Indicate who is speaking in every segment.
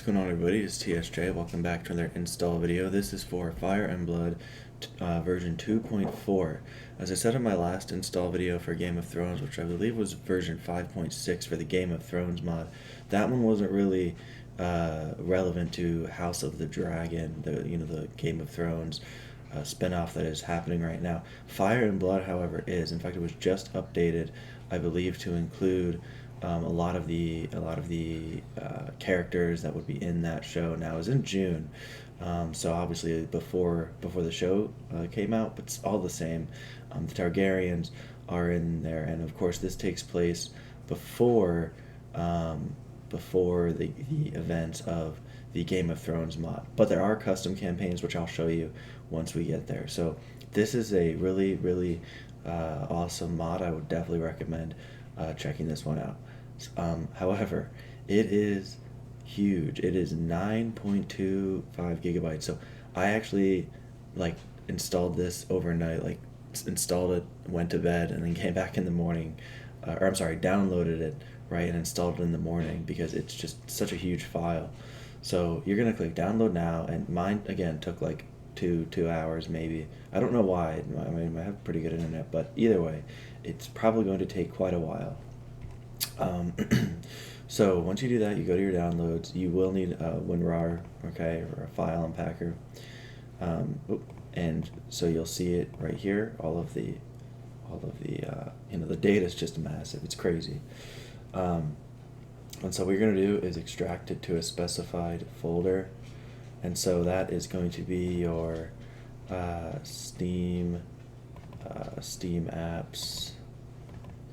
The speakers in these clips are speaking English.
Speaker 1: going on, everybody? It's TSJ. Welcome back to another install video. This is for Fire and Blood version 2.4. As I said in my last install video for Game of Thrones, which I believe was version 5.6 for the Game of Thrones mod, that one wasn't really relevant to House of the Dragon, the Game of Thrones spin-off that is happening right now. Fire and Blood, however, is. In fact, it was just updated, I believe, to include a lot of the characters that would be in that show. Now it was in June, so obviously before the show came out, but it's all the same. The Targaryens are in there, and of course this takes place before the events of the Game of Thrones mod. But there are custom campaigns, which I'll show you once we get there. So this is a really awesome mod. I would definitely recommend checking this one out. However, it is huge. It is 9.25 gigabytes. So I actually installed this overnight, installed it, went to bed, and then came back in the morning, downloaded it, right, and installed it in the morning because it's just such a huge file. So you're gonna click download now, and mine again took like two hours maybe. I don't know why. I mean, I have pretty good internet, but either way, it's probably going to take quite a while. So once you do that, you go to your downloads. You will need a WinRAR, okay, or a file unpacker, and so you'll see it right here. All of the the data is just massive. It's crazy. And so what you're going to do is extract it to a specified folder, and so that is going to be your Steam apps,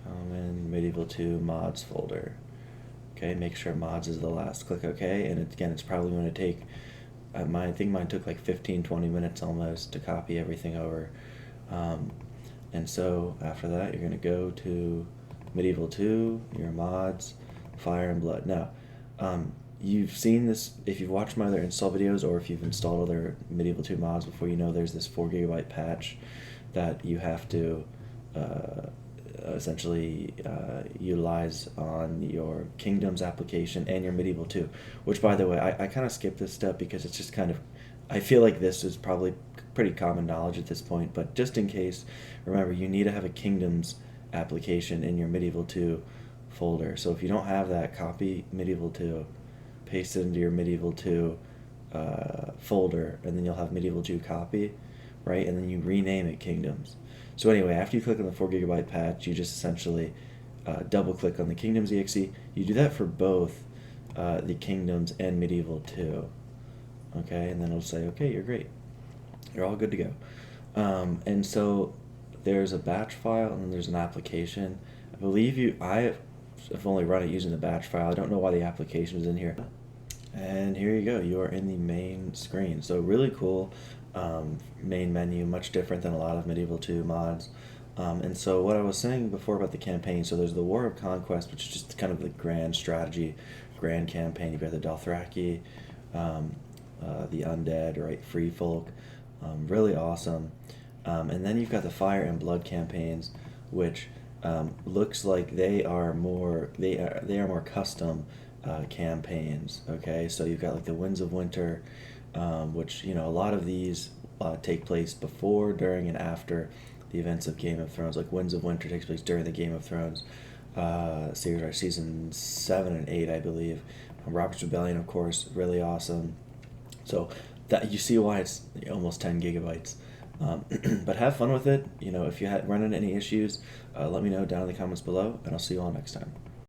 Speaker 1: common Medieval 2 mods folder. Okay, make sure mods is the last. Click OK, and it's probably going to take. I think mine took like 15-20 minutes almost to copy everything over. And so after that, you're going to go to Medieval 2, your mods, Fire and Blood. Now, you've seen this if you've watched my other install videos, or if you've installed other Medieval 2 mods before. You know there's this 4 gigabyte patch that you have to essentially utilize on your Kingdoms application and your Medieval 2, which, by the way, I kind of skipped this step because it's just kind of, I feel like this is probably pretty common knowledge at this point, but just in case, remember, you need to have a Kingdoms application in your Medieval 2 folder. So if you don't have that, copy Medieval 2, paste it into your Medieval 2 folder, and then you'll have Medieval 2 copy, right? And then you rename it Kingdoms. So anyway, after you click on the 4 gigabyte patch, you just essentially double click on the Kingdoms exe. You do that for both the Kingdoms and Medieval 2. Okay, and then it'll say, okay, you're great. You're all good to go. And so there's a batch file, and then there's an application. I believe I've only run it using the batch file. I don't know why the application is in here. And here you go. You are in the main screen. So really cool. Main menu, much different than a lot of Medieval 2 mods. And so what I was saying before about the campaign, so there's the War of Conquest, which is just kind of the grand strategy, grand campaign. You've got the Dothraki, the Undead, right, Free Folk, really awesome. And then you've got the Fire and Blood campaigns, which looks like they are more custom campaigns. Okay, so you've got like the Winds of Winter, which a lot of these take place before, during, and after the events of Game of Thrones. Like Winds of Winter takes place during the Game of Thrones series, right, season 7 and 8, I believe. Robert's Rebellion, of course, really awesome. So that you see why it's almost 10 gigabytes. But have fun with it. If you run into any issues, let me know down in the comments below, and I'll see you all next time.